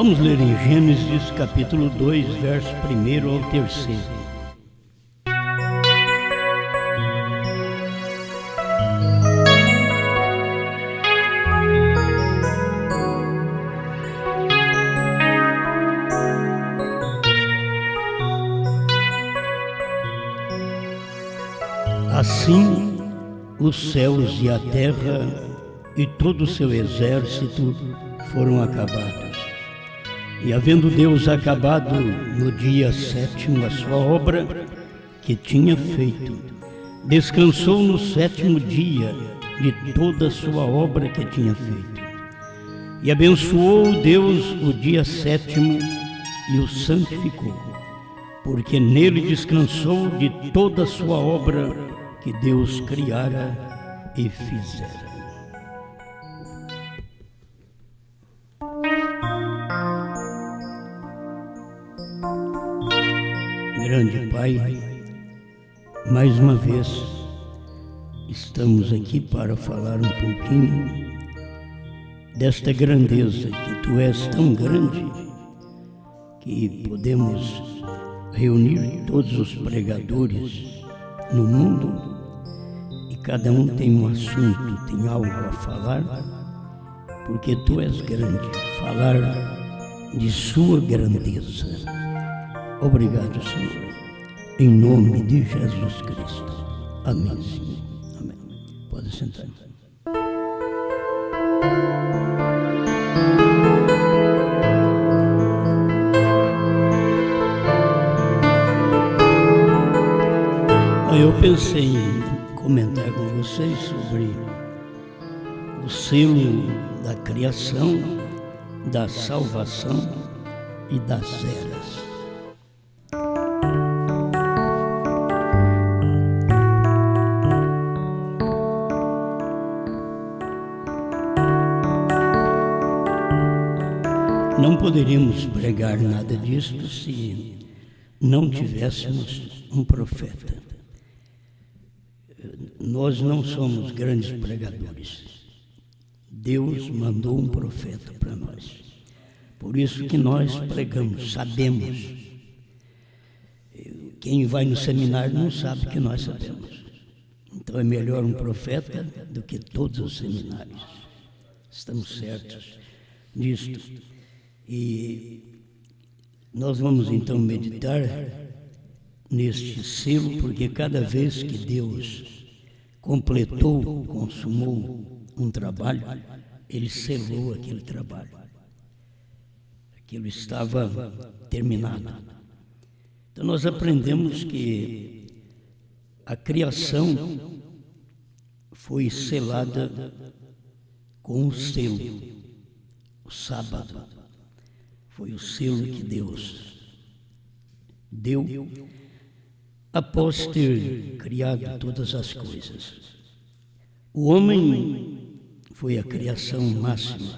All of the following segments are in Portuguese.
Vamos ler em Gênesis capítulo 2, verso 1 ao 3. Assim, os céus e a terra e todo o seu exército foram acabados. E havendo Deus acabado no dia 7º a sua obra que tinha feito, descansou no 7º dia de toda a sua obra que tinha feito. E abençoou Deus o dia 7º e o santificou, porque nele descansou de toda a sua obra que Deus criara e fizera. Grande Pai, mais uma vez estamos aqui para falar um pouquinho desta grandeza, que Tu és tão grande que podemos reunir todos os pregadores no mundo e cada um tem um assunto, tem algo a falar, porque Tu és grande, falar de Sua grandeza. Obrigado, Senhor, em nome de Jesus Cristo. Amém, Senhor. Amém. Pode sentar. Eu pensei em comentar com vocês sobre o selo da criação, da salvação e das eras. Não poderíamos pregar nada disto se não tivéssemos um profeta. Nós não somos grandes pregadores. Deus mandou um profeta para nós. Por isso que nós pregamos, sabemos. Quem vai no seminário não sabe que nós sabemos. Então é melhor um profeta do que todos os seminários. Estamos certos disto. E nós vamos então meditar neste selo, porque cada vez que Deus completou, consumou um trabalho, Ele selou aquele trabalho. Aquilo estava terminado. Então nós aprendemos que a criação foi selada com um selo, o sábado. Foi o selo que Deus deu após ter criado todas as coisas. O homem foi a criação máxima.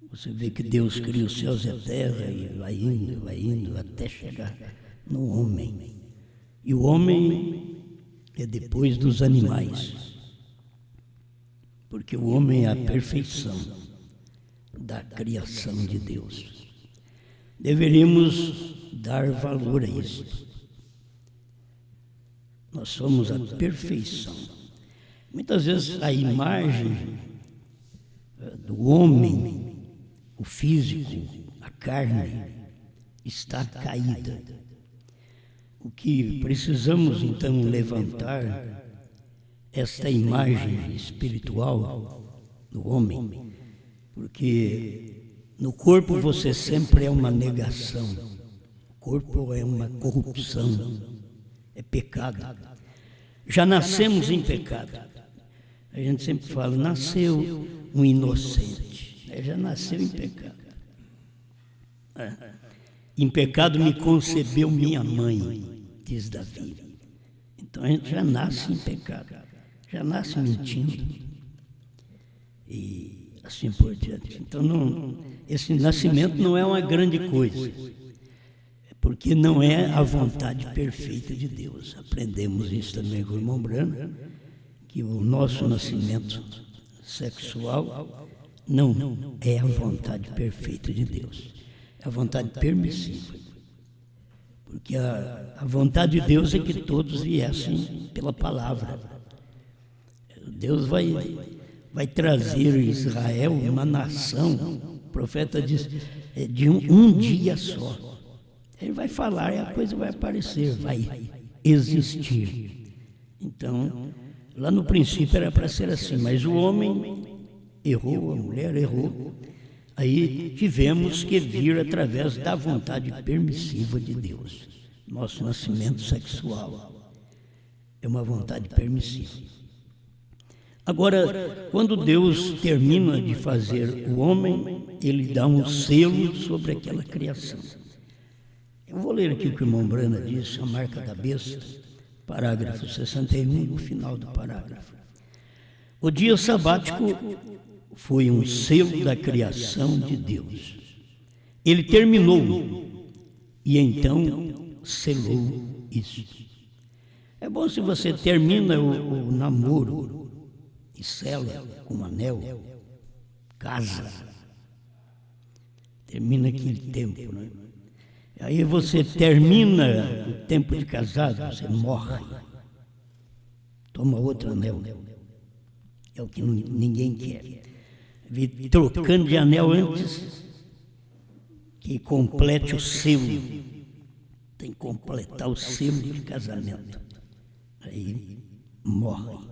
Você vê que Deus cria os céus e a terra e vai indo até chegar no homem. E o homem é depois dos animais, porque o homem é a perfeição da criação de Deus. Deveríamos dar valor a isso. Nós somos a perfeição. Muitas vezes a imagem do homem, o físico, a carne, está caída. O que precisamos então levantar esta imagem espiritual do homem, porque no corpo você sempre é uma negação, o corpo é uma corrupção, é pecado. Já nascemos em pecado. A gente sempre fala, nasceu um inocente, já nasceu em pecado. Em pecado me concebeu minha mãe, diz Davi. Então a gente já nasce em pecado, já nasce mentindo. E assim por diante. Então, esse nascimento não é uma grande coisa, porque não é a vontade perfeita de Deus. Aprendemos isso também com o irmão Brano, que o nosso nascimento sexual Não, é a vontade perfeita de Deus. É a vontade permissiva. Porque a vontade de Deus é que todos viessem pela palavra. Deus vai trazer Israel uma nação, o profeta diz, de um dia só. Ele vai falar e a coisa vai aparecer, vai existir. Então, lá no princípio era para ser assim, mas o homem errou, a mulher errou. Aí tivemos que vir através da vontade permissiva de Deus. Nosso nascimento sexual é uma vontade permissiva. Agora, quando Deus termina de fazer o homem, Ele dá um selo sobre aquela criação. Eu vou ler aqui o que o irmão Brana disse, a marca da besta, parágrafo 61, no final do parágrafo. O dia sabático foi um selo da criação de Deus. Ele terminou e então selou isso. É bom se você termina o namoro e sela com um anel, casa, termina aquele tempo, né? Aí você termina o tempo de casado, você morre, toma outro anel, é o que ninguém quer. Vi trocando de anel antes que complete o selo, tem que completar o selo de casamento, aí morre.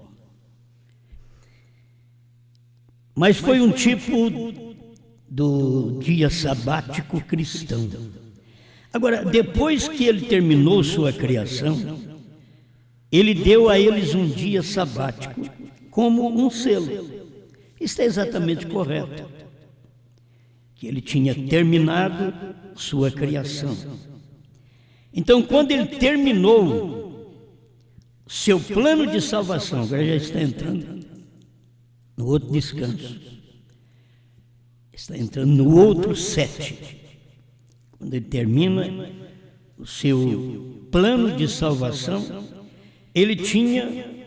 Mas foi um tipo do dia sabático cristão. Agora, depois que ele terminou sua criação, ele deu a eles um dia sabático como um selo. Isso é exatamente correto. Que ele tinha terminado sua criação. Então, quando ele terminou seu plano de salvação, agora já está entrando no outro descanso. Está entrando no outro 7. Quando ele termina o seu plano de salvação, ele tinha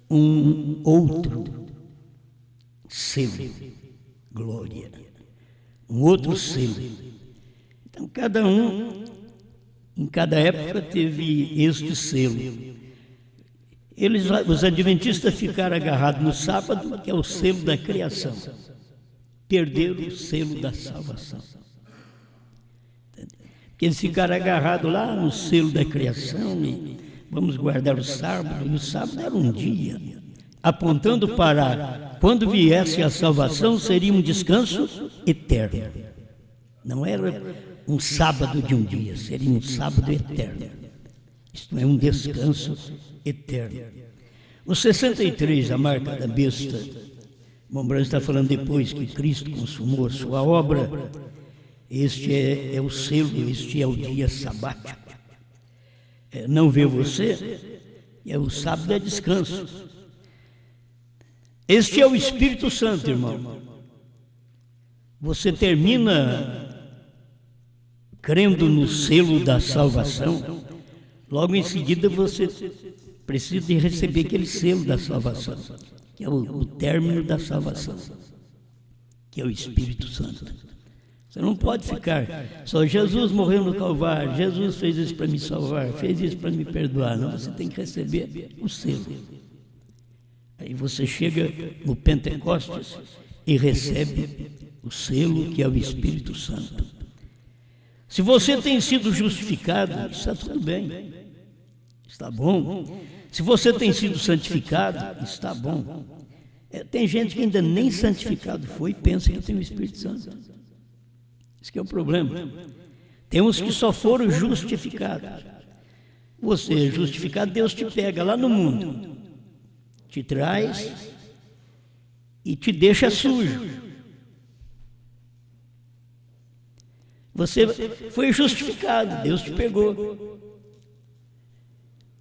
um outro selo, glória, um outro selo. Então, cada um, em cada época, teve este selo. Os adventistas ficaram agarrados no sábado, que é o selo da criação. Perderam o selo da salvação. Porque eles ficaram agarrados lá no selo da criação e vamos guardar o sábado. E o sábado era um dia, apontando para quando viesse a salvação seria um descanso eterno. Não era um sábado de um dia, seria um sábado eterno. Isto é um descanso eterno. O 63, a marca da besta, o Mombrano está falando depois que Cristo consumou a sua obra. Este é o selo, este é o dia sabático. Não vê você, o sábado é descanso. Este é o Espírito Santo, irmão. Você termina crendo no selo da salvação, logo em seguida você precisa de receber aquele selo da salvação, que é o término da salvação, que é o Espírito Santo. Você não pode ficar só Jesus morreu no Calvário, Jesus fez isso para me salvar, fez isso para me perdoar. Não, você tem que receber o selo. Aí você chega no Pentecostes e recebe o selo que é o Espírito Santo. Se você tem sido justificado, está tudo bem, está bom. Se você tem sido santificado, está bom. Tem gente que ainda nem santificado foi e pensa que tem o Espírito Santo. Esse que é o problema. Tem uns que só foram justificados. Você é justificado, Deus te pega lá no mundo, te traz e te deixa sujo. Você foi justificado, Deus te pegou.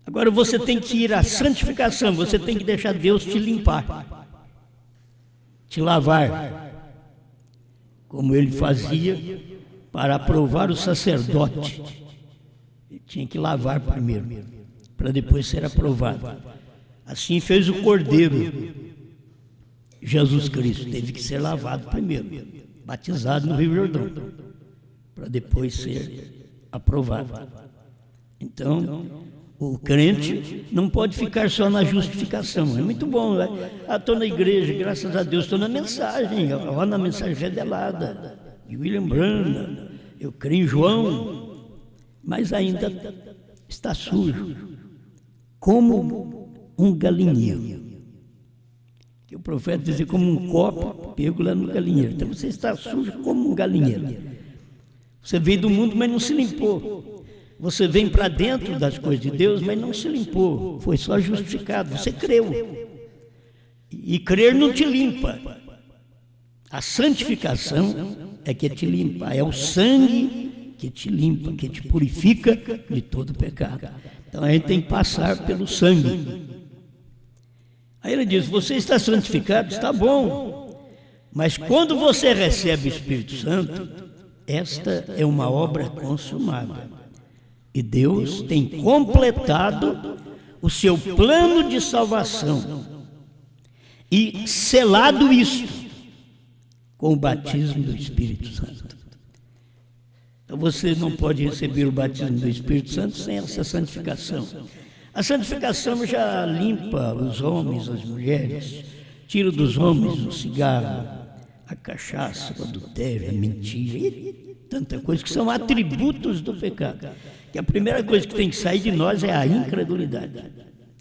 Agora você tem que ir à santificação, você tem que deixar Deus te limpar, te lavar, como ele fazia para aprovar o sacerdote. Ele tinha que lavar primeiro, para depois ser aprovado. Assim fez o Cordeiro. Jesus Cristo teve que ser lavado primeiro, batizado no Rio Jordão, para depois ser aprovado. Então, o crente não pode ficar só na justificação. É muito bom, né? Estou na igreja, graças a Deus, estou na mensagem, olha na mensagem revelada de William Branham, eu creio em João, mas ainda está sujo, como um galinheiro. Que o profeta dizia, como um copo pego lá no galinheiro. Então você está sujo como um galinheiro. Você veio do mundo, mas não se limpou. Você vem para dentro das coisas de Deus, mas não se limpou. Foi só justificado. Você creu. E crer não te limpa. A santificação é que te limpa. É o sangue que te limpa, que te purifica de todo pecado. Então a gente tem que passar pelo sangue. Aí ele diz, você está santificado, está bom. Mas quando você recebe o Espírito Santo, esta é uma obra consumada. E Deus tem completado o seu plano de salvação e selado isso com o batismo do Espírito Santo. Então você não pode receber o batismo do Espírito Santo sem essa santificação. A santificação já limpa os homens, as mulheres, tira dos homens o cigarro, a cachaça, o adultério, a mentira e tanta coisa que são atributos do pecado. Que a primeira coisa que tem que sair de nós é a incredulidade,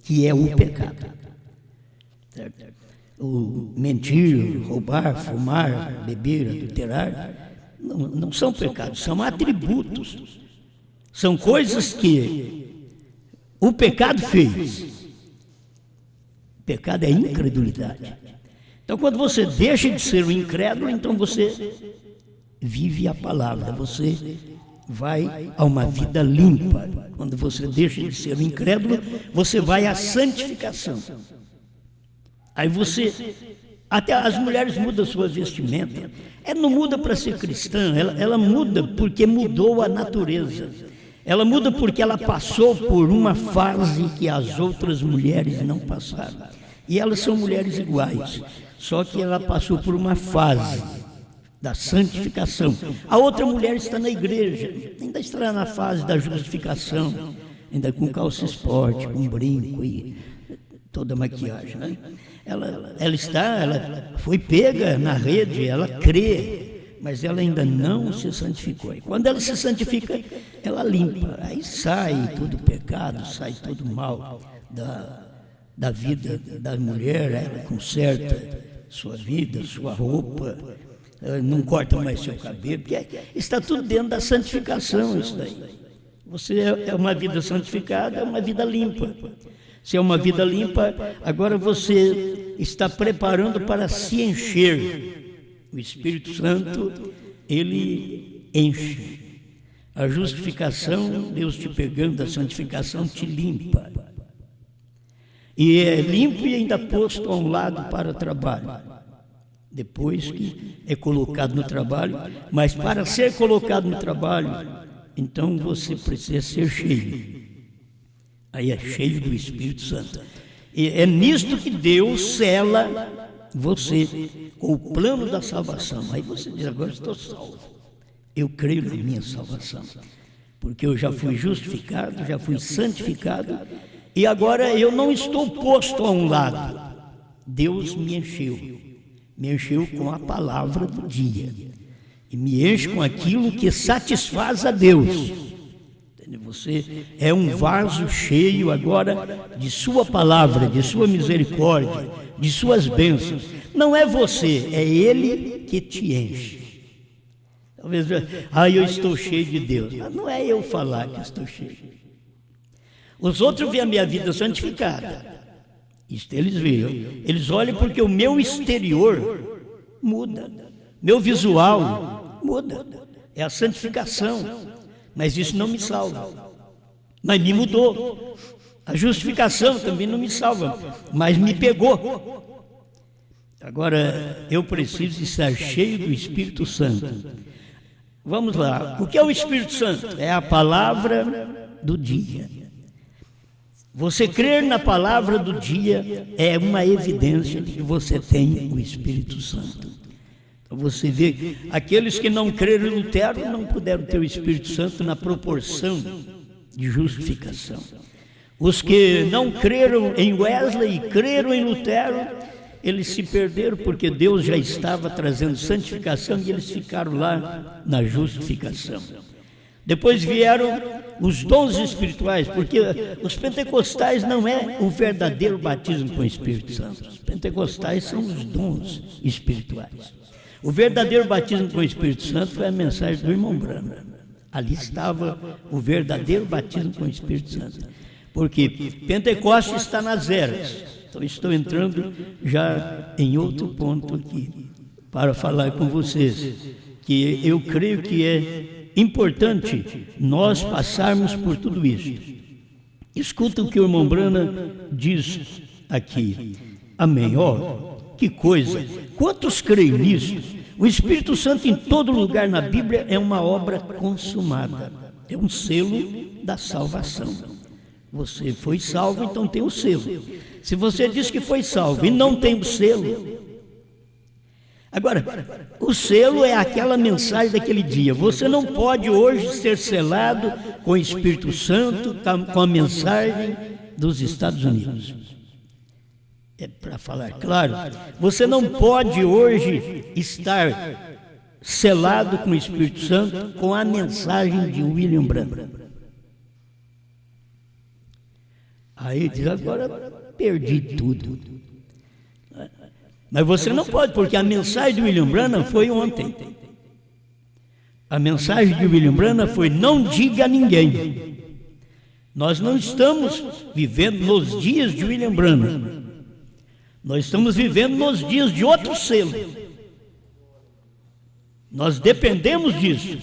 que é o pecado. Certo? O mentir, roubar, fumar, beber, adulterar, não são pecados, são atributos. São coisas que o pecado fez. O pecado é incredulidade. Então, quando você deixa de ser um incrédulo, então você vive a palavra, você vai a uma vida limpa. Quando você deixa de ser um incrédulo, você vai à santificação. Aí você, até as mulheres mudam sua vestimenta. Ela não muda para ser cristã, ela muda porque mudou a natureza. Ela muda porque ela passou por uma fase que as outras mulheres não passaram. E elas são mulheres iguais, só que ela passou por uma fase da santificação. A outra mulher está na igreja, ainda está na fase da justificação, ainda com calça esporte, com brinco e toda a maquiagem, né? Ela foi pega na rede, ela crê, mas ela ainda não se santificou. E quando ela se santifica, ela limpa, aí sai todo o pecado, sai todo o mal da vida da mulher, ela conserta sua vida, sua roupa, não corta mais seu cabelo, porque está tudo dentro da santificação isso daí. Você é uma vida santificada, é uma vida limpa. Se é uma vida limpa, agora você está preparando para se encher. O Espírito Santo, ele enche. A justificação, Deus te pegando, a santificação te limpa. E é limpo e ainda posto a um lado para o trabalho. Depois que é colocado no trabalho, mas para ser colocado no trabalho, então você precisa ser cheio. Aí é cheio do Espírito Santo. E é nisto que Deus sela você com o plano da salvação. Aí você diz, agora estou salvo. Eu creio na minha salvação. Porque eu já fui justificado, já fui santificado. E agora eu não estou posto a um lado. Deus me encheu. Me encheu com a palavra do dia. E me enche com aquilo que satisfaz a Deus. Você é um vaso cheio agora de sua palavra, de sua misericórdia, de suas bênçãos. Não é você, é Ele que te enche. Talvez, eu estou cheio de Deus. Não é eu falar que estou cheio. Os outros veem a minha vida santificada. Isso eles veem. Eles olham porque o meu exterior muda. Meu visual muda. É a santificação. Mas isso não me salva. Mas me mudou. A justificação também não me salva, mas me pegou. Agora, eu preciso estar cheio do Espírito Santo. Vamos lá. O que é o Espírito Santo? É a palavra do dia. Você crer na palavra do dia é uma evidência de que você tem o Espírito Santo. Então você vê, aqueles que não creram em Lutero não puderam ter o Espírito Santo na proporção de justificação. Os que não creram em Wesley e creram em Lutero, eles se perderam porque Deus já estava trazendo santificação e eles ficaram lá na justificação. Depois vieram os dons espirituais, porque os pentecostais não é o verdadeiro batismo com o Espírito Santo. Os pentecostais são os dons espirituais. O verdadeiro batismo com o Espírito Santo foi a mensagem do irmão Branham. Ali estava o verdadeiro batismo com o Espírito Santo. Porque Pentecostes está nas eras. Então estou entrando já em outro ponto aqui para falar com vocês, que eu creio que é importante nós passarmos por tudo isso. Escuta o que o irmão Branham diz aqui. Amém. Ó, que coisa! Quantos creem nisso? O Espírito Santo em todo lugar na Bíblia é uma obra consumada. É um selo da salvação. Você foi salvo, então tem o selo. Se você diz que foi salvo e não tem o selo... Agora, o selo é aquela mensagem daquele dia. Você não pode hoje ser selado com o Espírito Santo, com a mensagem dos Estados Unidos. É para falar claro, você não pode hoje estar selado com o Espírito Santo com a mensagem de William Branham. Aí diz, agora perdi tudo. Mas você não pode, porque a mensagem de William Branham foi ontem. A mensagem de William Branham foi: não diga a ninguém. Nós não estamos vivendo nos dias de William Branham. Nós estamos vivendo nos dias de outro selo. Nós dependemos disso.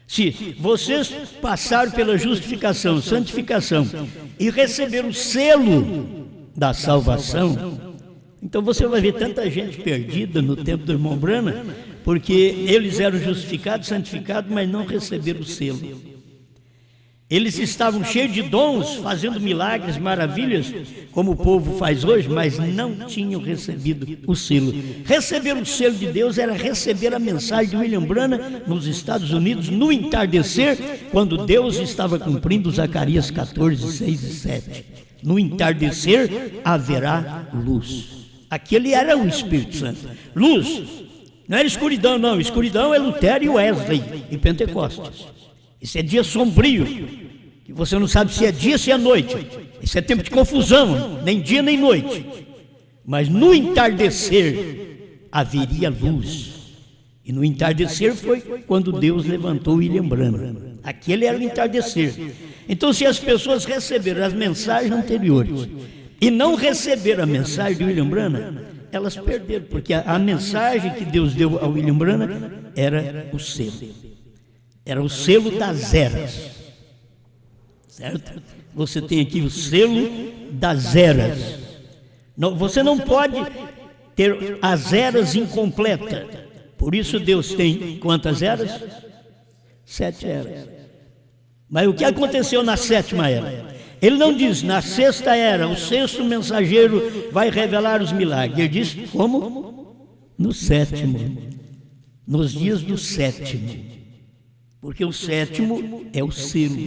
Se vocês passaram pela justificação, santificação e receberam o selo da salvação, então você vai ver tanta gente perdida no tempo do irmão Branham, porque eles eram justificados, santificados, mas não receberam o selo. Eles estavam cheios de dons, fazendo milagres, maravilhas, como o povo faz hoje, mas não tinham recebido o selo. Receber o selo de Deus era receber a mensagem de William Branham nos Estados Unidos, no entardecer, quando Deus estava cumprindo Zacarias 14, 6 e 7. No entardecer haverá luz. Aquele era o Espírito Santo. Luz, não era escuridão, não. Escuridão é Lutero e Wesley e Pentecostes. Isso é dia sombrio, que você não sabe se é dia ou se é noite. Isso é tempo de confusão, nem dia nem noite. Mas no entardecer haveria luz. E no entardecer foi quando Deus levantou William Branham. Aquele era o entardecer. Então, se as pessoas receberam as mensagens anteriores e não receberam a mensagem de William Branham, elas perderam, porque a mensagem que Deus deu ao William Branham era o selo. Era o selo das eras, certo? Você tem aqui o selo das eras. Não, você não pode ter as eras incompletas. Por isso Deus tem quantas eras? 7 eras. Mas o que aconteceu na 7ª era? Ele não diz, na 6ª era, o 6º mensageiro vai revelar os milagres. Ele diz, como? No 7º. Nos dias do 7º. Porque o 7º é o selo.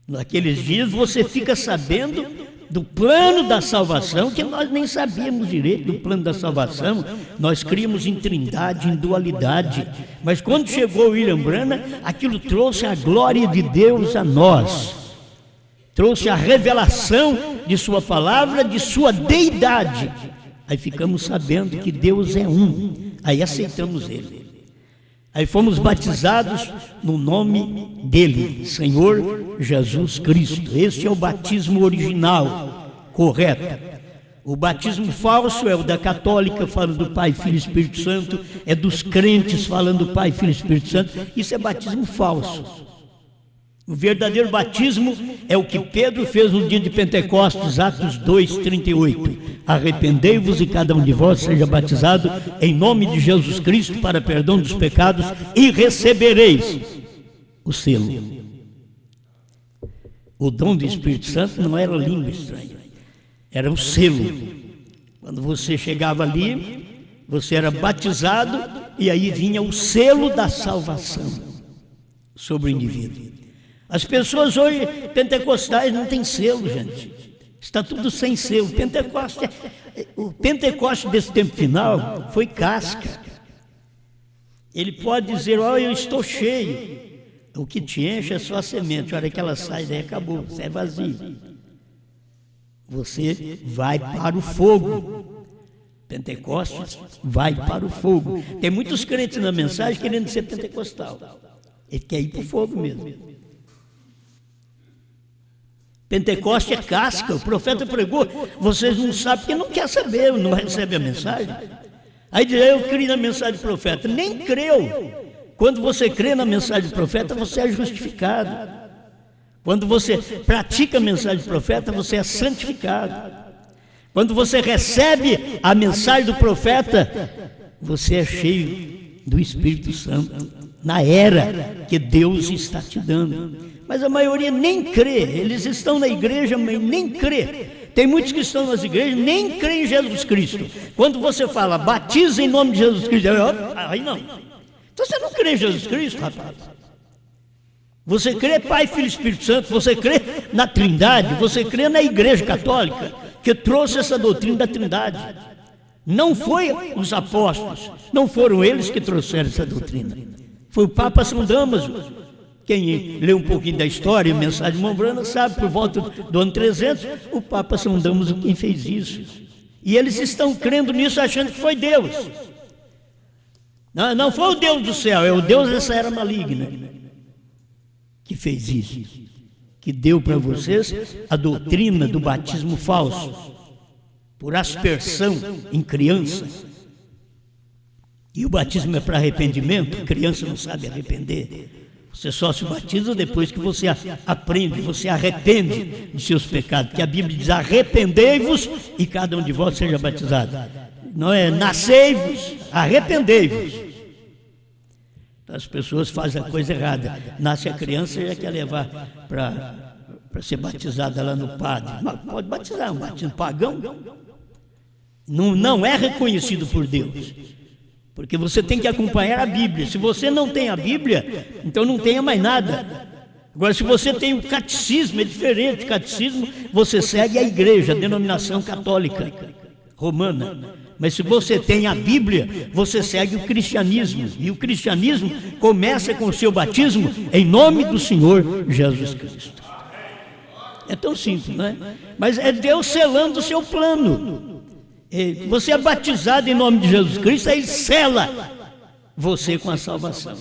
Naqueles dias você fica sabendo do plano da salvação, que nós nem sabíamos direito do plano da salvação. Nós criamos em trindade, em dualidade. Mas quando chegou William Branham, aquilo trouxe a glória de Deus a nós. Trouxe a revelação de sua palavra, de sua deidade. Aí ficamos sabendo que Deus é um. Aí aceitamos Ele. Aí fomos batizados no nome dele, Senhor Jesus Cristo. Este é o batismo original, correto. O batismo falso é o da católica, falando do Pai, Filho e Espírito Santo. É dos crentes, falando do Pai, Filho e Espírito Santo. Isso é batismo falso. O verdadeiro batismo é o que Pedro fez no dia de Pentecostes, Atos 2, 38. Arrependei-vos e cada um de vós seja batizado em nome de Jesus Cristo para perdão dos pecados e recebereis o selo. O dom do Espírito Santo não era língua estranha, era o selo. Quando você chegava ali, você era batizado e aí vinha o selo da salvação sobre o indivíduo. As pessoas hoje, pentecostais, não têm selo, gente. Está tudo sem selo. O Pentecoste desse tempo final foi casca. Ele pode dizer, eu estou cheio. O que te enche é só a semente. A hora que ela sai, daí acabou, você é vazio. Você vai para o fogo. Pentecostes vai para o fogo. Tem muitos crentes na mensagem querendo ser pentecostal. Ele quer ir para o fogo mesmo. Pentecoste é casca, o profeta pregou, vocês não sabem porque não quer saber, não recebe a mensagem. Aí diz, eu creio na mensagem do profeta, nem creu. Quando você crê na mensagem do profeta, você é justificado. Quando você pratica a mensagem do profeta, você é santificado. Quando você recebe a mensagem do profeta, você é cheio do Espírito Santo, na era que Deus está te dando. Mas a maioria nem crê, eles estão na igreja, mas nem crê. Tem muitos que estão nas igrejas, nem creem em Jesus Cristo. Quando você fala, batiza em nome de Jesus Cristo, aí não. Então você não crê em Jesus Cristo, rapaz. Você crê Pai, Filho e Espírito Santo, você crê na Trindade, você crê na Igreja Católica, que trouxe essa doutrina da Trindade. Não foi os apóstolos, não foram eles que trouxeram essa doutrina. Foi o Papa São Damaso. Quem lê um pouquinho da história, a mensagem de Mombrana, sabe, por volta do ano 300, o Papa São Damaso quem fez isso. E eles estão crendo nisso, achando que foi Deus. Não foi o Deus do céu, é o Deus dessa era maligna que fez isso. Que deu para vocês a doutrina do batismo falso, por aspersão em criança. E o batismo é para arrependimento, a criança não sabe arrepender. Você só se batiza depois que você aprende, você arrepende dos seus pecados. Porque a Bíblia diz, arrependei-vos e cada um de vós seja batizado. Não é nascei-vos, arrependei-vos. Então, as pessoas fazem a coisa errada. Nasce a criança e já quer levar para ser batizada lá no padre. Mas pode batizar, um batismo pagão. Não é reconhecido por Deus. Porque você tem que acompanhar a Bíblia. Se você não tem a Bíblia, então não tenha mais nada. Agora, se você tem o catecismo, é diferente. O catecismo, você segue a igreja, a denominação católica romana. Mas se você tem a Bíblia, você segue o cristianismo. E o cristianismo começa com o seu batismo em nome do Senhor Jesus Cristo. É tão simples, não é? Mas é Deus selando o seu plano. Você é batizado em nome de Jesus Cristo, aí Ele sela você com a salvação.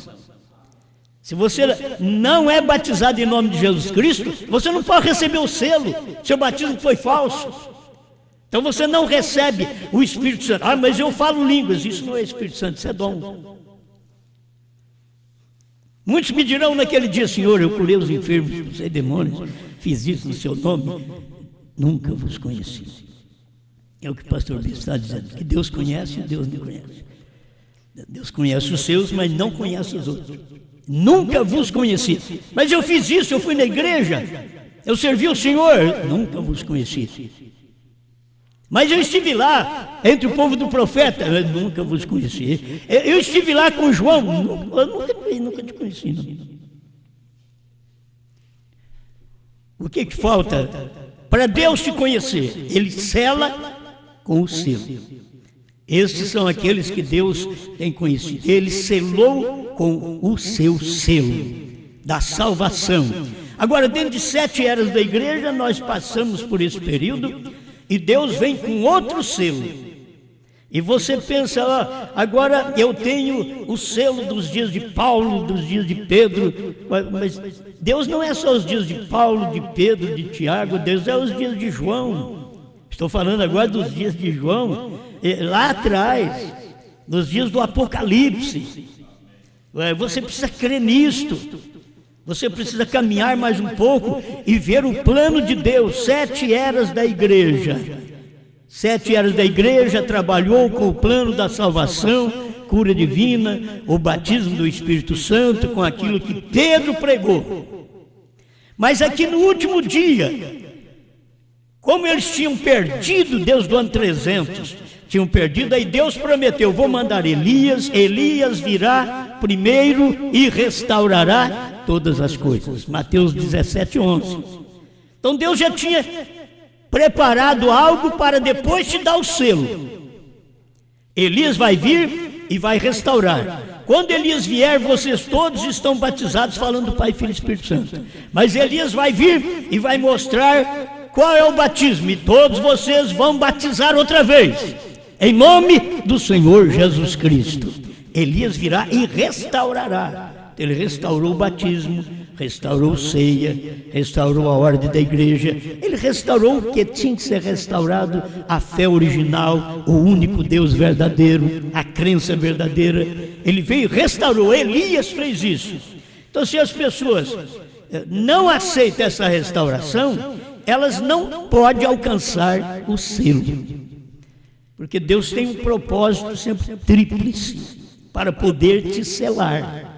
Se você não é batizado em nome de Jesus Cristo, você não pode receber o selo, seu batismo foi falso. Então você não recebe o Espírito Santo. Ah, mas eu falo línguas, isso não é Espírito Santo, isso é dom. Muitos me dirão naquele dia, Senhor, eu curei os enfermos, expulsei demônios, fiz isso no seu nome, nunca vos conheci. É o que o pastor Bispo está dizendo, que Deus conhece e Deus não conhece. Deus conhece os seus, mas não conhece os outros. Nunca vos conheci. Mas eu fiz isso, eu fui na igreja, eu servi o Senhor, nunca vos conheci. Mas eu estive lá, entre o povo do profeta, eu nunca vos conheci. Eu estive lá com João, eu nunca te conheci. Não. O que falta para Deus te conhecer? Ele sela com o selo. Estes são aqueles que Deus tem conhecido. Ele selou com o seu selo da salvação. Agora, dentro de 7 eras da igreja, nós passamos por esse período e Deus vem com outro selo. E você pensa, agora eu tenho o selo dos dias de Paulo, dos dias de Pedro, mas Deus não é só os dias de Paulo, de Pedro, de Tiago, Deus é os dias de João. Estou falando agora dos dias de João, lá atrás, nos dias do Apocalipse. Você precisa crer nisto. Você precisa caminhar mais um pouco e ver o plano de Deus. 7 eras da igreja. 7 eras da igreja trabalhou com o plano da salvação, cura divina, o batismo do Espírito Santo, com aquilo que Pedro pregou. Mas aqui no último dia, como eles tinham perdido, Deus do ano 300, tinham perdido, aí Deus prometeu, vou mandar Elias, Elias virá primeiro e restaurará todas as coisas. Mateus 17:11. Então Deus já tinha preparado algo para depois te dar o selo. Elias vai vir e vai restaurar. Quando Elias vier, vocês todos estão batizados, falando Pai, Filho e Espírito Santo. Mas Elias vai vir e vai mostrar qual é o batismo, e todos vocês vão batizar outra vez, em nome do Senhor Jesus Cristo. Elias virá e restaurará. Ele restaurou o batismo, restaurou ceia, restaurou a ordem da igreja. Ele restaurou o que tinha que ser restaurado: a fé original, o único Deus verdadeiro, a crença verdadeira. Ele veio e restaurou. Elias fez isso. Então, se as pessoas não aceitam essa restauração, elas não podem alcançar o selo, porque Deus tem um propósito sempre tríplice para poder te selar.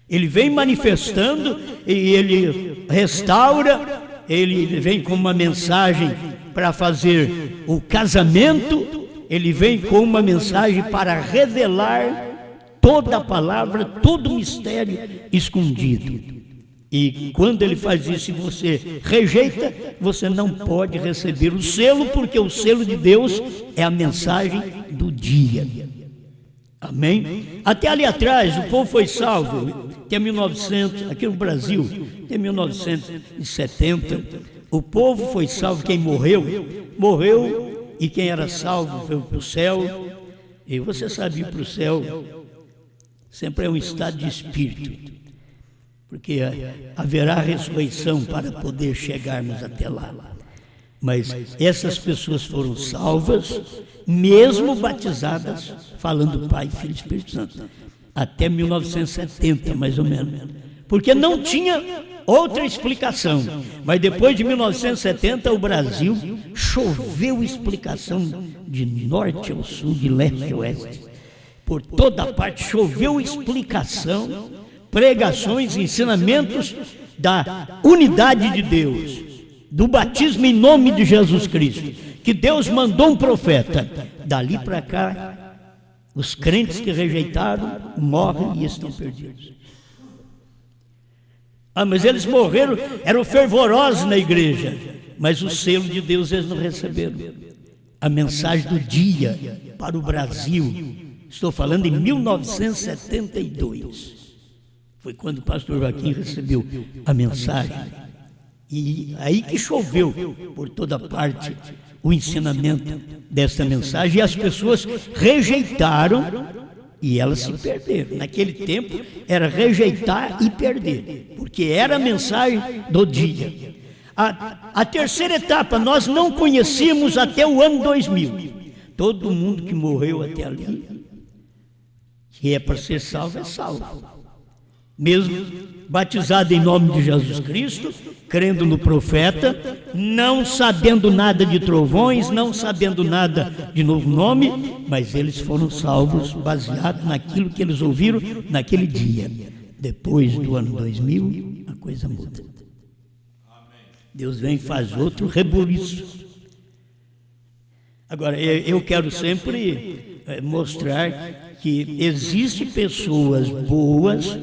Ele vem manifestando e ele restaura, ele vem com uma mensagem para fazer o casamento, ele vem com uma mensagem para revelar toda a palavra, todo o mistério escondido. E quando ele faz isso e você rejeita, você não pode receber o selo, porque o selo de Deus é a mensagem do dia. Amém? Até ali atrás o povo foi salvo, até 1900, aqui no Brasil, até 1970, o povo foi salvo. Quem morreu, morreu, e quem era salvo foi para o céu. E você sabe, ir para o céu sempre é um estado de espírito, porque haverá ressurreição para poder chegarmos até lá. Mas essas pessoas foram salvas, mesmo batizadas, falando Pai, Filho e Espírito Santo, até 1970, mais ou menos, porque não tinha outra explicação. Mas depois de 1970, o Brasil choveu explicação de norte ao sul, de leste a oeste, por toda parte choveu explicação, pregações, ensinamentos da unidade de Deus, do batismo em nome de Jesus Cristo, que Deus mandou um profeta. Dali para cá, os crentes que rejeitaram morrem e estão perdidos. Ah, mas eles morreram, eram fervorosos na igreja, mas o selo de Deus eles não receberam. A mensagem do dia para o Brasil, estou falando em 1972, foi quando o pastor Joaquim recebeu a mensagem. E aí que choveu por toda parte o ensinamento desta mensagem, e as pessoas rejeitaram e elas se perderam. Naquele tempo era rejeitar e perder, porque era a mensagem do dia. A terceira etapa nós não conhecíamos até o ano 2000. Todo mundo que morreu até ali, que é para ser salvo, é salvo. Mesmo batizado em nome de Jesus Cristo, crendo no profeta, não sabendo nada de trovões, não sabendo nada de novo nome, mas eles foram salvos baseado naquilo que eles ouviram naquele dia. Depois do ano 2000, a coisa muda. Deus vem e faz outro rebuliço. Agora, eu quero sempre mostrar que existem pessoas boas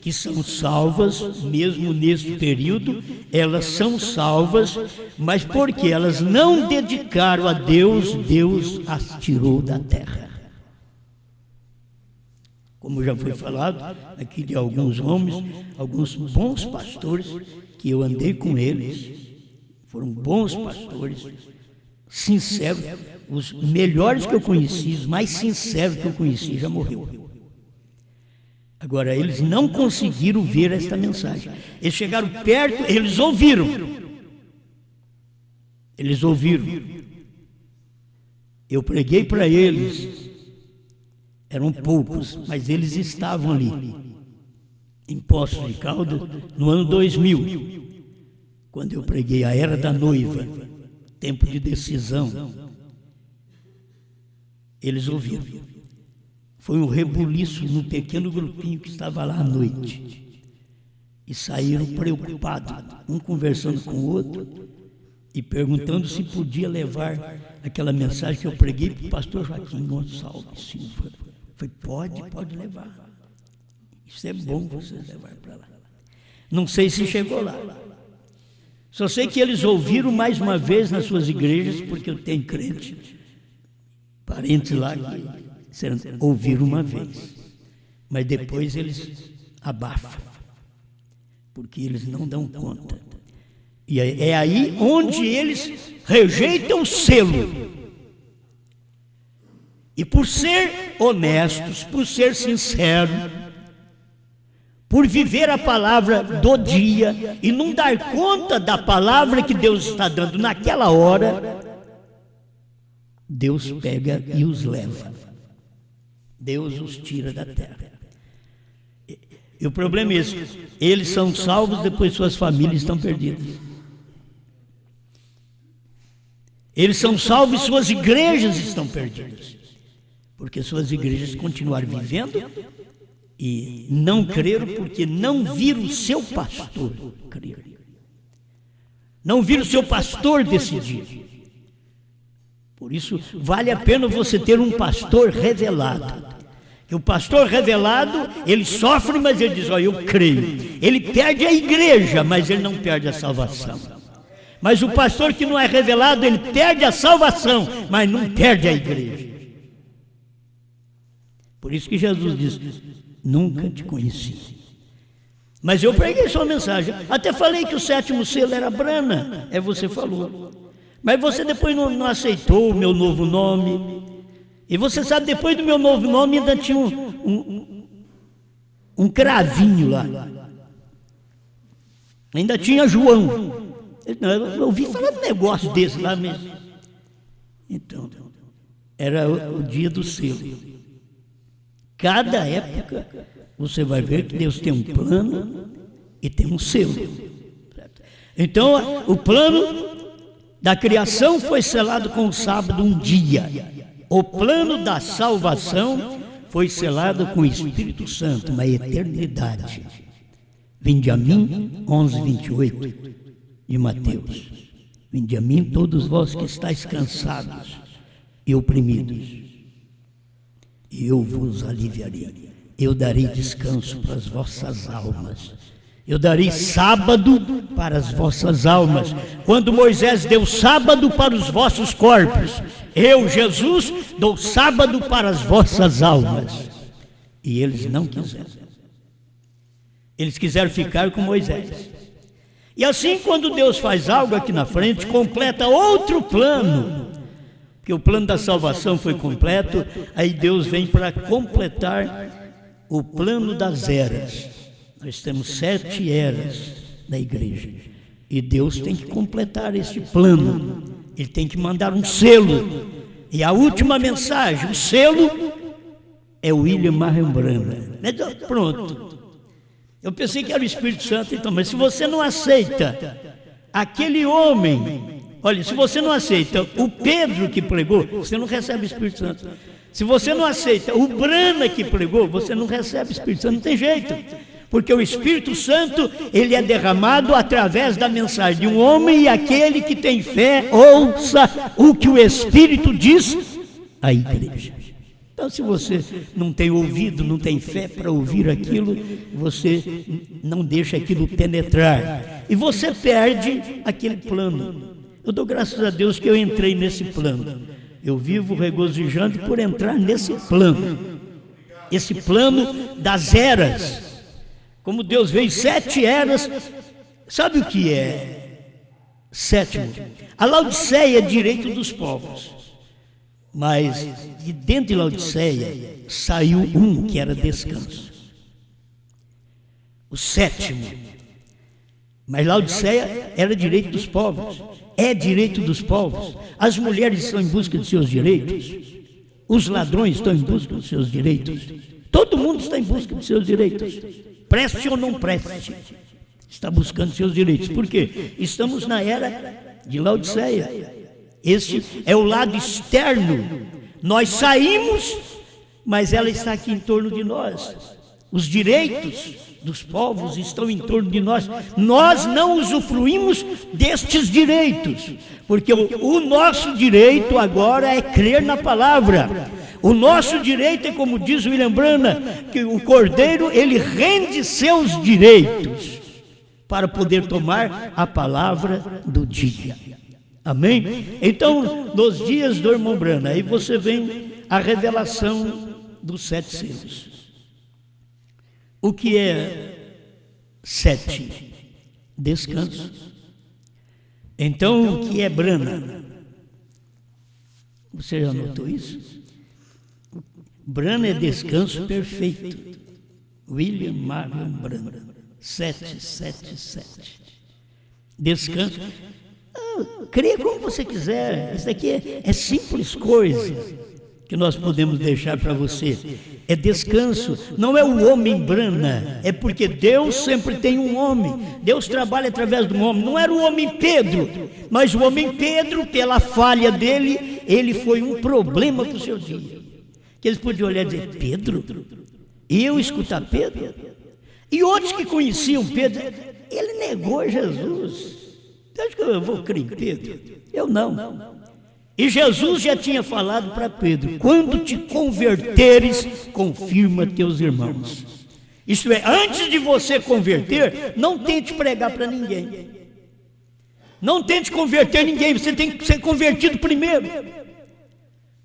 que são salvas, mesmo neste período, elas são salvas, mas porque elas não dedicaram a Deus, Deus as tirou da terra. Como já foi falado aqui de alguns homens, alguns bons pastores, que eu andei com eles, foram bons pastores, sinceros, os melhores que eu conheci, os mais sinceros que eu conheci, já morreu. Agora, eles não conseguiram ver esta mensagem. Eles chegaram perto, eles ouviram. Eles ouviram. Eu preguei para eles. Eram poucos, mas eles estavam ali, em Poços de Caldas, no ano 2000, quando eu preguei a Era da Noiva, tempo de decisão. Eles ouviram. Foi um rebuliço num pequeno grupinho que estava lá à noite. e saíram preocupados, um conversando com o outro e perguntando se podia levar aquela mensagem que eu preguei para o pastor Joaquim Gonçalves Silva. Falei, pode levar. Isso é bom vocês levar para lá. Não sei se chegou lá. Só sei que eles ouviram mais uma vez nas suas igrejas, porque eu tenho crente, parentes lá que ouviram uma vez. Mas depois eles abafam, porque eles não dão conta. E é aí onde eles rejeitam o selo. E por ser honestos, por ser sinceros, por viver a palavra do dia e não dar conta da palavra que Deus está dando naquela hora, Deus pega e os leva. Deus os tira da terra. E o problema é esse: eles são salvos, depois suas famílias estão perdidas. Eles são salvos e suas igrejas estão perdidas, porque suas igrejas continuaram vivendo e não creram, porque não viram o seu pastor crer. Não viram o seu pastor decidir. Por isso, vale a pena você ter um pastor revelado. E o pastor revelado, ele sofre, mas ele diz, eu creio. Ele perde a igreja, mas ele não perde a salvação. Mas o pastor que não é revelado, ele perde a salvação, mas não perde a igreja. Por isso que Jesus diz, nunca te conheci. Mas eu preguei sua mensagem. Até falei que o 7º selo era Brana. Você falou. Mas você depois não aceitou o meu novo nome. E você sabe, depois do meu novo nome ainda tinha um cravinho lá. Ainda tinha João. Eu ouvi falar de um negócio desse lá mesmo. Então, era o dia do selo. Cada época você vai ver que Deus tem um plano e tem um selo. Então, o plano da criação foi selado com o sábado um dia. O plano da salvação foi selado com o Espírito Santo, uma eternidade. Vinde a mim, 11:28 de Mateus. Vinde a mim todos vós que estáis cansados e oprimidos, e eu vos aliviarei. Eu darei descanso para as vossas almas. Eu darei sábado para as vossas almas. Quando Moisés deu sábado para os vossos corpos, eu, Jesus, dou sábado para as vossas almas. E eles não quiseram. Eles quiseram ficar com Moisés. E assim, quando Deus faz algo aqui na frente, completa outro plano, porque o plano da salvação foi completo, aí Deus vem para completar o plano das eras. Nós temos 7 eras na igreja, e Deus tem que completar esse plano. Ele tem que mandar um selo, e a última mensagem, o selo, é William Marion Branham. Pronto. Eu pensei que era o Espírito Santo, então, mas se você não aceita aquele homem, olha, se você não aceita o Pedro que pregou, você não recebe o Espírito Santo. Se você não aceita o Brana que pregou, você não recebe o Espírito Santo, não tem jeito. Porque o Espírito Santo, ele é derramado através da mensagem de um homem, e aquele que tem fé, ouça o que o Espírito diz à igreja. Então, se você não tem ouvido, não tem fé para ouvir aquilo, você não deixa aquilo penetrar. E você perde aquele plano. Eu dou graças a Deus que eu entrei nesse plano. Eu vivo regozijando por entrar nesse plano. Esse plano das eras. Como Deus veio 7 eras. Sabe o que é? 7º. A Laodiceia é direito dos povos. Mas de dentro de Laodiceia saiu um que era descanso. O 7º. Mas Laodiceia era direito dos povos. É direito dos povos. As mulheres estão em busca de seus direitos. Os ladrões estão em busca dos seus direitos. Todo mundo está em busca de seus direitos. Preste ou não preste, está buscando seus direitos. Por quê? Estamos na era de Laodiceia. Este é o lado externo. Nós saímos, mas ela está aqui em torno de nós. Os direitos dos povos estão em torno de nós. Nós não usufruímos destes direitos, porque o nosso direito agora é crer na palavra. O nosso direito é, como diz William Branham, que o cordeiro, ele rende seus direitos para poder tomar a palavra do dia. Amém? Então, nos dias do irmão Branham, aí você vem a revelação dos 7 selos. O que é 7? Descanso. Então, o que é Branham? Você já notou isso? Branham é descanso perfeito. William Marion Branham. 777. Descanso. Crê como você quiser. Isso daqui é simples coisa que nós podemos deixar para você. É descanso. Não é o homem Branham. É porque Deus sempre tem um homem. Deus trabalha através do homem. Não era o homem Pedro, mas o homem Pedro, pela falha dele, ele foi um problema para o seu dia. Que eles podiam olhar e dizer: Pedro? E eu escutar Pedro? E outros que conheciam Pedro, ele negou Jesus. Você acha que eu vou crer em Pedro? Eu não. E Jesus já tinha falado para Pedro: quando te converteres, confirma teus irmãos. Isto é, antes de você converter, não tente pregar para ninguém. Não tente converter ninguém, você tem que ser convertido primeiro.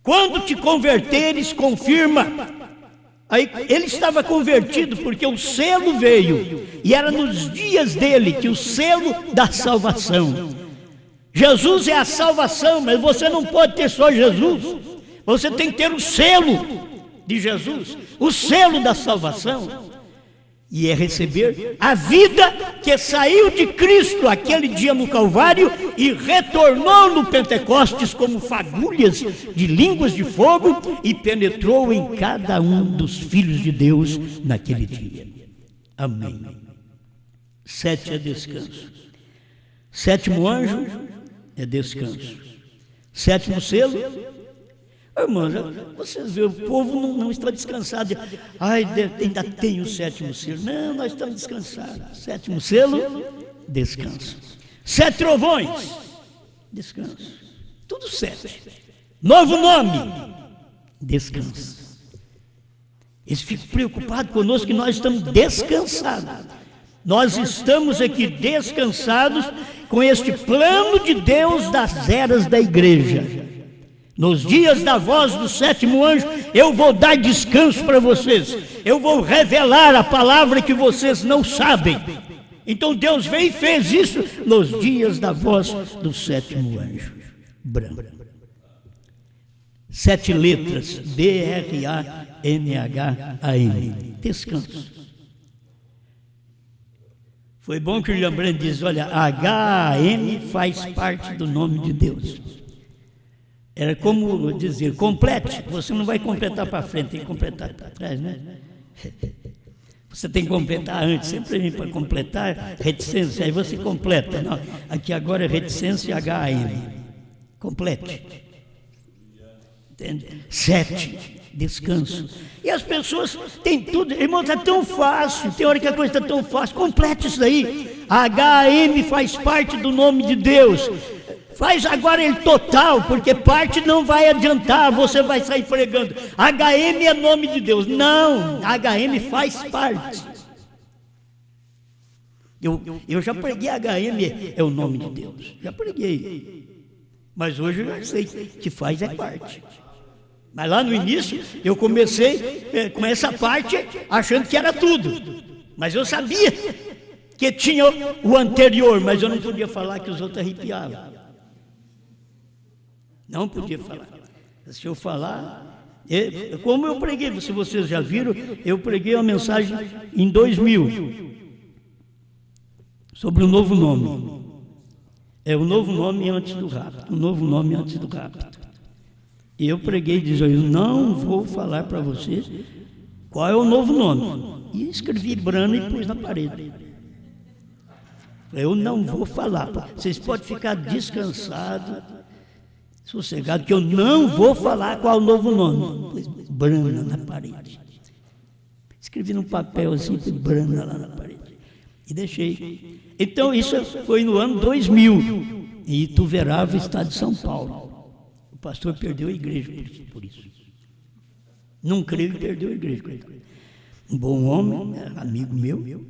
Quando te converteres, confirma. Aí ele estava convertido porque o selo veio, e era nos dias dele que o selo da salvação. Jesus é a salvação, mas você não pode ter só Jesus. Você tem que ter o selo de Jesus, o selo da salvação. E é receber a vida que saiu de Cristo aquele dia no Calvário e retornou no Pentecostes como fagulhas de línguas de fogo e penetrou em cada um dos filhos de Deus naquele dia. Amém. 7 é descanso. 7º anjo é descanso. 7º selo. Irmãos, vocês veem, o povo não está descansado. Ai, ainda tem o 7º selo. Não, nós estamos descansados. 7º selo, descanso. 7 trovões, descanso. Tudo 7. Novo nome, descanso. Eles ficam preocupados conosco que nós estamos descansados. Nós estamos aqui descansados com este plano de Deus das eras da igreja. Nos dias da voz do 7º anjo, eu vou dar descanso para vocês. Eu vou revelar a palavra que vocês não sabem. Então Deus veio e fez isso nos dias da voz do 7º anjo. Branham. 7 letras, B-R-A-N-H-A-M. Descanso. Foi bom que o William Branham diz: olha, H-A-M faz parte do nome de Deus. Era como dizer: complete. Você não vai completar para frente, tem que completar para trás, né? Você tem que completar antes, sempre vem para completar, reticência, aí você completa. Não, aqui agora é reticência H-A-M. Complete. Entende? 7, descanso. E as pessoas têm tudo, irmão, está tão fácil, tem hora que a coisa está tão fácil, complete isso daí. H-A-M faz parte do nome de Deus. Faz agora ele total, porque parte não vai adiantar, você vai sair pregando. HM é nome de Deus. Não, HM faz parte. Eu já preguei HM é o nome de Deus. Já preguei. Mas hoje eu já sei que faz é parte. Mas lá no início eu comecei com essa parte achando que era tudo. Mas eu sabia que tinha o anterior, mas eu não podia falar que os outros arrepiavam. Não podia falar. Se eu falar, como eu preguei, se vocês já viram, eu preguei uma mensagem em 2000 sobre o novo nome. É o novo nome antes do rapto. O novo nome antes do rapto. E eu preguei dizendo: eu não vou falar para vocês qual é o novo nome. E escrevi Branham e pus na parede. Eu não vou falar. Vocês podem ficar descansados, sossegado, que eu não vou falar qual é o novo nome. Pois Branham na parede. Escrevi num papel assim, brana lá na parede. E deixei. Então, isso foi no ano 2000, em Ituverava, estado de São Paulo. O pastor perdeu a igreja por isso. Não creio que perdeu a igreja. Um bom homem, amigo meu,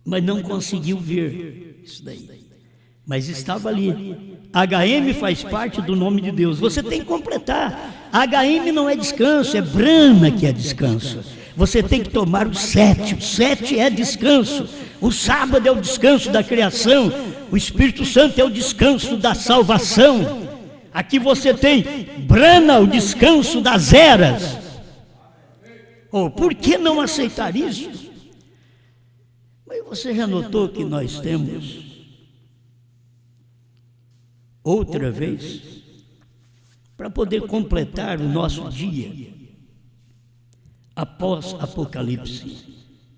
mas não conseguiu ver isso daí. Mas estava ali. HM faz parte do nome de Deus. Você tem que completar. HM não é descanso, é Brana que é descanso. Você tem que tomar o 7. O 7 é descanso. O sábado é o descanso da criação. O Espírito Santo é o descanso da salvação. Aqui você tem Brana, o descanso das eras. Oh, por que não aceitar isso? Mas você já notou que nós temos outra vez, para poder completar o nosso dia, após Apocalipse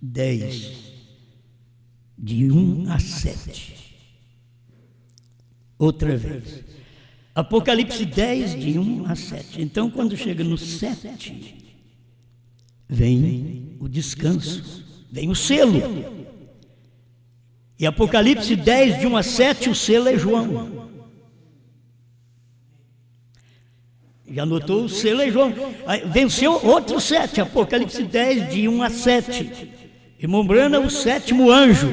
10, de 1 a 7. Outra vez. Apocalipse 10, de 1 a 7. Então, quando chega no 7, vem o descanso, vem o selo. E Apocalipse 10, de 1 a 7, o selo é João. Já notou? O selo é João. Venceu outro 7, Apocalipse 10, de 1 a 7. Irmão Brana, o 7º anjo.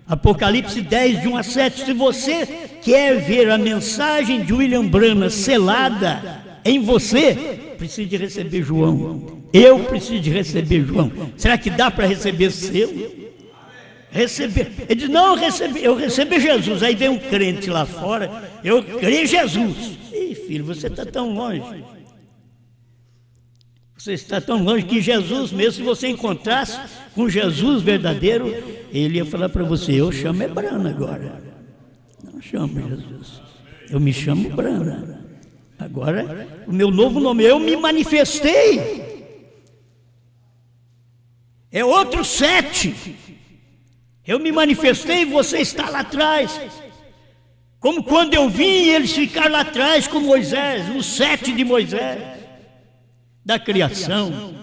Apocalipse 10, de 1 a 7. Se você quer ver a mensagem de William Brana selada em você, precisa de receber João. Eu preciso de receber João. Será que dá para receber esse selo? Receber. Ele diz, não, eu recebi Jesus. Aí vem um crente lá fora, eu creio em Jesus. Ih, filho, você está tão longe. Você está tão longe que Jesus mesmo, se você encontrasse com Jesus verdadeiro, ele ia falar para você, eu chamo Brana agora. Não chamo Jesus. Eu me chamo Brana. Agora, o meu novo nome, eu me manifestei. É outro 7. Eu me manifestei e você está lá atrás. Como quando eu vim, eles ficaram lá atrás com Moisés, o 7 de Moisés, da criação.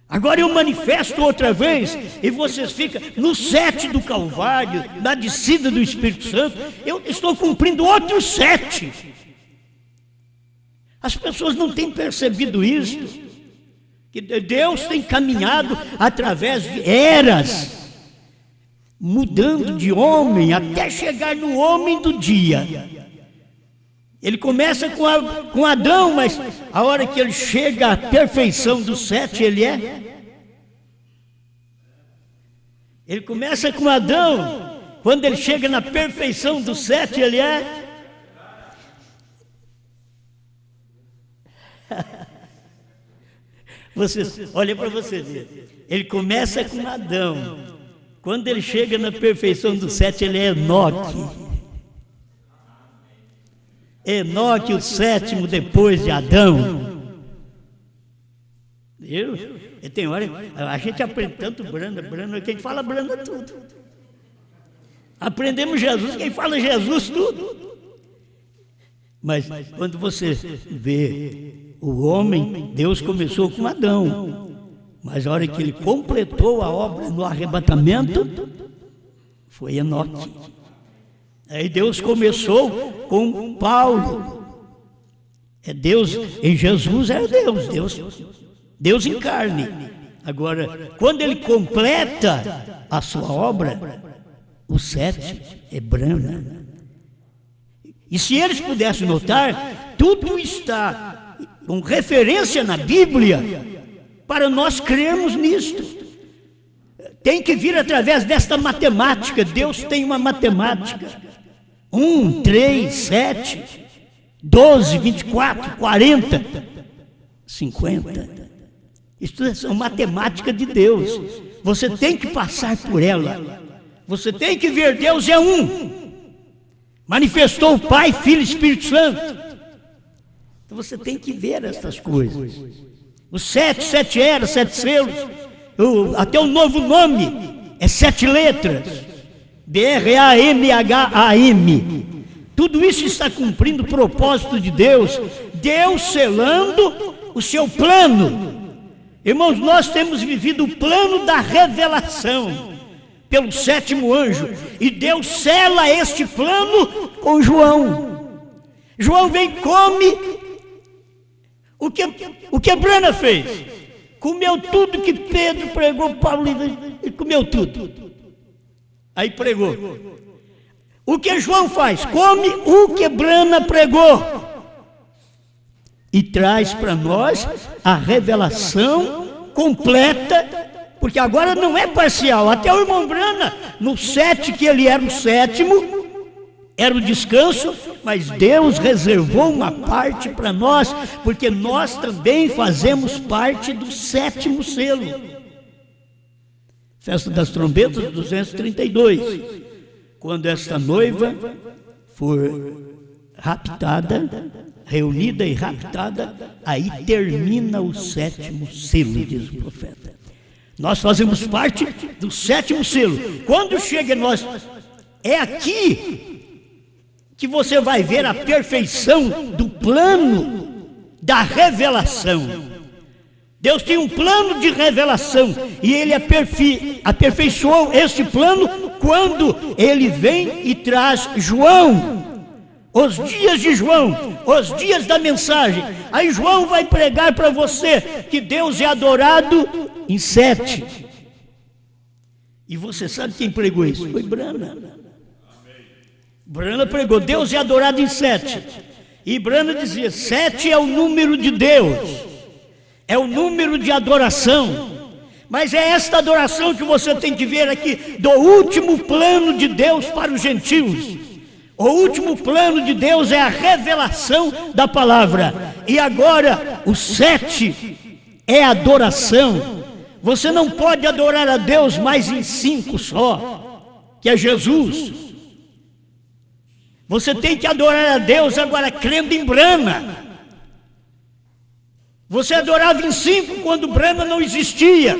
Agora eu manifesto outra vez e vocês ficam no 7 do Calvário, na descida do Espírito Santo. Eu estou cumprindo outro 7. As pessoas não têm percebido isso, que Deus tem caminhado através de eras, mudando de homem até chegar no homem do dia. Ele começa com Adão, mas a hora que ele chega à perfeição do 7, ele começa com Adão, quando ele chega na perfeição do 7, ele é vocês, olha para você ver. Ele começa com Adão. Quando ele chega na perfeição do 7, ele é Enoque. Enoque, o 7º depois de Adão. Viu? E tem hora, a gente aprende tanto Brana, quem fala Brana tudo. Aprendemos Jesus, quem fala Jesus tudo. Mas quando você vê o homem, Deus começou com Adão. Mas a hora que ele completou a obra no arrebatamento, foi Enoque. Aí Deus começou com Paulo. É Deus, em Jesus era Deus em carne. Agora, quando ele completa a sua obra, o 7 é Brana. E se eles pudessem notar, tudo está com referência na Bíblia, para nós crermos nisto. Tem que vir através desta matemática. Deus tem uma matemática. 1, 3, 7, 12, 24, 40, 50. Isso é uma matemática de Deus. Você tem que passar por ela. Você tem que ver, Deus é um. Manifestou o Pai, Filho e Espírito Santo. Então você tem que ver essas coisas. Os 7 eras, 7 selos, até o novo nome é 7 letras, BRAMHAM. Tudo isso está cumprindo o propósito de Deus, Deus selando o seu plano. Irmãos, nós temos vivido o plano da revelação pelo sétimo anjo, e Deus sela este plano com João. João vem e come o que Brana fez. Comeu tudo que Pedro pregou, Paulo e comeu tudo. Aí pregou. O que João faz? Come o que Brana pregou e traz para nós a revelação completa. Porque agora não é parcial. Até o irmão Brana, no 7, que ele era o sétimo, era o descanso, mas Deus reservou uma parte para nós, porque nós também fazemos parte do sétimo selo. Festa das Trombetas, 232. Quando esta noiva for raptada, reunida e raptada, aí termina o sétimo selo, diz o profeta. Nós fazemos parte do sétimo selo. Quando chega em nós, é aqui que você vai ver a perfeição do plano da revelação. Deus tem um plano de revelação e Ele aperfeiçoou este plano quando Ele vem e traz João. Os dias de João, os dias da mensagem. Aí João vai pregar para você que Deus é adorado em 7. E você sabe quem pregou isso? Foi Brana. Brana pregou, Deus é adorado em 7. E Brana dizia, 7 é o número de Deus, é o número de adoração. Mas é esta adoração que você tem que ver aqui, do último plano de Deus para os gentios. O último plano de Deus é a revelação da palavra. E agora, o 7 é adoração. Você não pode adorar a Deus mais em 5 só, que é Jesus. Você tem que adorar a Deus agora crendo em Brana. Você adorava em 5 quando Brana não existia,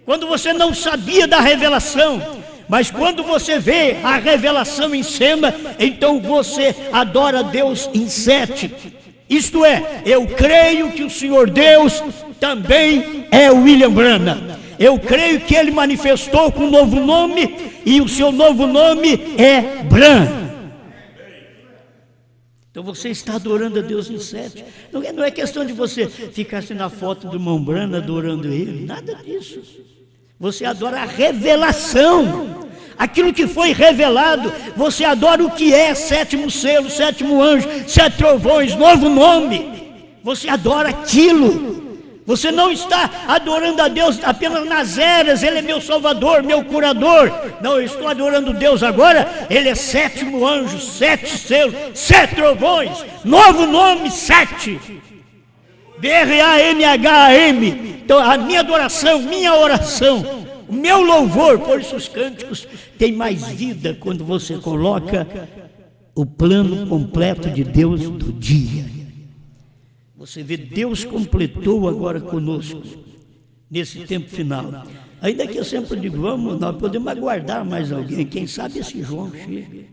quando você não sabia da revelação. Mas quando você vê a revelação em cena, então você adora a Deus em 7. Isto é, eu creio que o Senhor Deus também é o William Brana. Eu creio que Ele manifestou com um novo nome, e o seu novo nome é Bran. Então você está adorando a Deus em 7. Não é questão de você ficar assim na foto do irmão Brana adorando Ele, nada disso. Você adora a revelação, aquilo que foi revelado. Você adora o que é sétimo selo, sétimo anjo, 7 trovões, novo nome. Você adora aquilo. Você não está adorando a Deus apenas nas eras, Ele é meu salvador, meu curador. Não, eu estou adorando Deus agora, Ele é sétimo anjo, 7 selos, 7 trovões, novo nome, 7. BRANHAM. Então a minha adoração, minha oração, o meu louvor, por isso os cânticos têm mais vida quando você coloca o plano completo de Deus do dia. Você vê, Deus completou agora conosco, nesse tempo final. Ainda que eu sempre digo, vamos, nós podemos aguardar mais alguém, quem sabe esse João chega.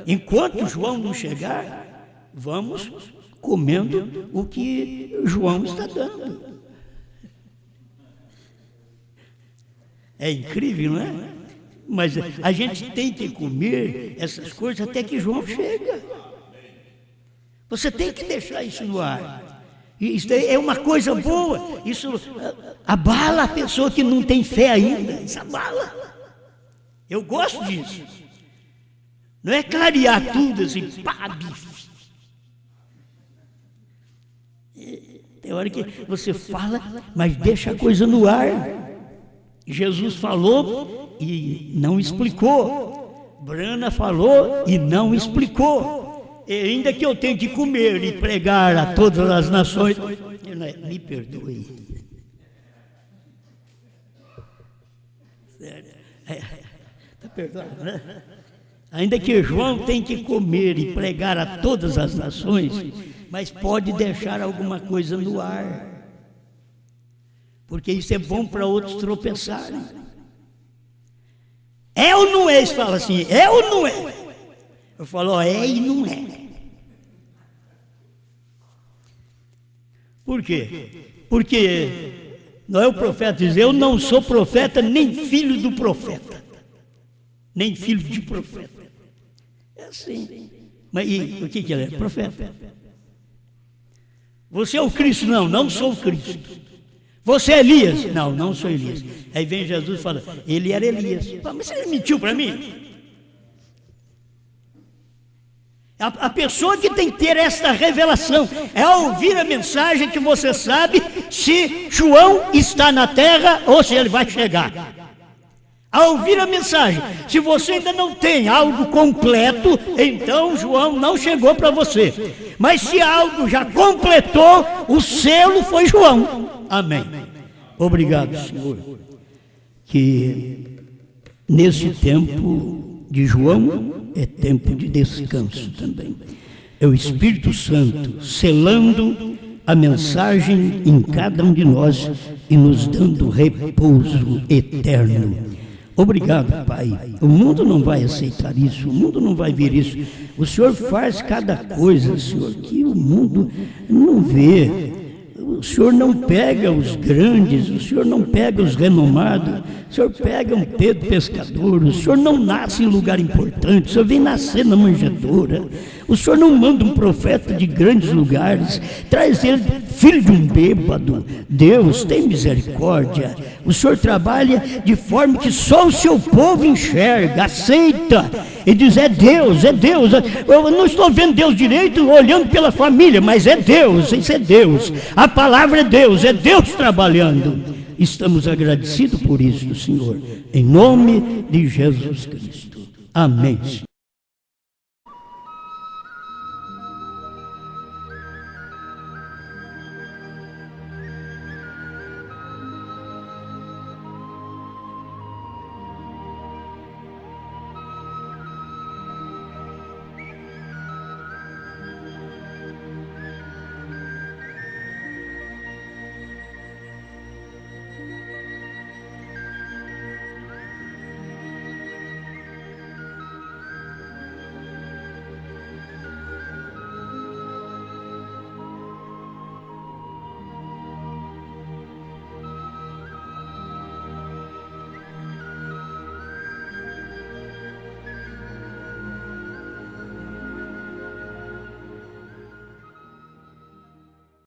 Enquanto João não chegar, vamos comendo o que João está dando. É incrível, não é? Mas a gente tem que comer essas coisas até que João chega. Você tem que deixar isso no ar. Isso é uma coisa boa. Isso abala a pessoa que não tem fé ainda. Isso abala. Eu gosto disso. Não é clarear tudo assim, pá, bife. Tem hora que você fala, mas deixa a coisa no ar. Jesus falou e não explicou. Brana falou e não explicou. E ainda que eu tenha que comer e pregar a todas as nações, me perdoe. Está perdoado, né? Ainda que João tenha que comer e pregar a todas as nações, mas pode deixar alguma coisa no ar, porque isso é bom para outros tropeçarem. É ou não é? Eles falam assim, é ou não é? Eu falo, é e não é. Por quê? Porque não é o profeta dizer, eu não sou profeta nem filho do profeta, nem filho de profeta. É assim. Mas e o que ele é? Profeta. Você é o Cristo? Não, não sou o Cristo. Você é Elias? Não, não sou Elias. Aí vem Jesus e fala, ele era Elias. Mas ele mentiu para mim? A pessoa que tem que ter esta revelação é ouvir a mensagem que você sabe se João está na terra ou se ele vai chegar. Ao ouvir a mensagem, se você ainda não tem algo completo, então João não chegou para você. Mas se algo já completou, o selo foi João. Amém. Obrigado, Senhor. Que nesse tempo de João é tempo de descanso também. É o Espírito Santo selando a mensagem em cada um de nós e nos dando repouso eterno. Obrigado, Pai. O mundo não vai aceitar isso, o mundo não vai ver isso. O Senhor faz cada coisa, Senhor, que o mundo não vê. O Senhor não pega os grandes, o Senhor não pega os renomados, o Senhor pega um Pedro pescador, o Senhor não nasce em lugar importante, o Senhor vem nascer na manjedoura, o Senhor não manda um profeta de grandes lugares, traz ele filho de um bêbado. Deus tem misericórdia, o Senhor trabalha de forma que só o seu povo enxerga, aceita e diz, é Deus, é Deus. Eu não estou vendo Deus direito olhando pela família, mas é Deus, isso é Deus. A palavra é Deus trabalhando. Estamos agradecidos por isso, Senhor, em nome de Jesus Cristo. Amém.